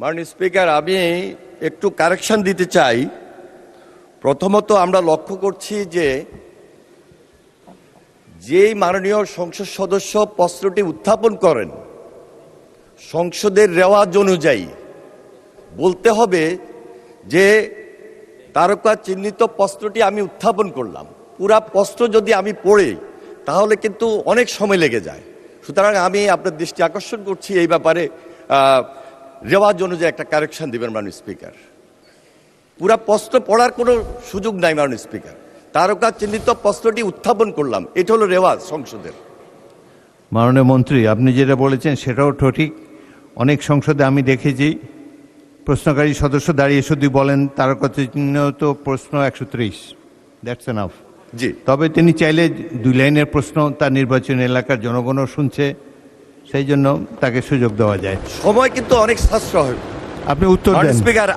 মাননীয় স্পিকার, আমি একটু কারেকশন দিতে চাই। প্রথমত আমরা লক্ষ্য করছি যে যেই মাননীয় সংসদ সদস্য প্রশ্নটি উত্থাপন করেন সংসদের রেওয়াজ অনুযায়ী বলতে হবে যে তারকা চিহ্নিত প্রশ্নটি আমি উত্থাপন করলাম। পুরা প্রশ্ন যদি আমি পড়ি তাহলে কিন্তু অনেক সময় লেগে যায়। সুতরাং আমি আপনার দৃষ্টি আকর্ষণ করছি এই ব্যাপারে রেওয়াজ অনুযায়ী একটা কারেকশন দিবেন মাননীয় স্পিকার। পুরা প্রশ্ন পড়ার কোনো সুযোগ নাই মাননীয় স্পিকার। তারকা চিহ্নিত প্রশ্নটি উত্থাপন করলাম, এটা হলো রেওয়াজ সংসদের। মাননীয় মন্ত্রী, আপনি যেটা বলেছেন সেটাও ঠিক। অনেক সংসদে আমি দেখেছি প্রশ্নকারী সদস্য দাঁড়িয়ে শুধু বলেন তারকা চিহ্নিত প্রশ্ন 130, দ্যাটস এনাফ। জি, তবে তিনি চাইলে 2 লাইনের প্রশ্ন তার নির্বাচনী এলাকার জনগণও শুনছে, সেই জন্য তাকে সুযোগ দেওয়া যায়। সময় কিন্তু অনেক সাশ্রয়। আপনি উত্তর দেন স্পিকার,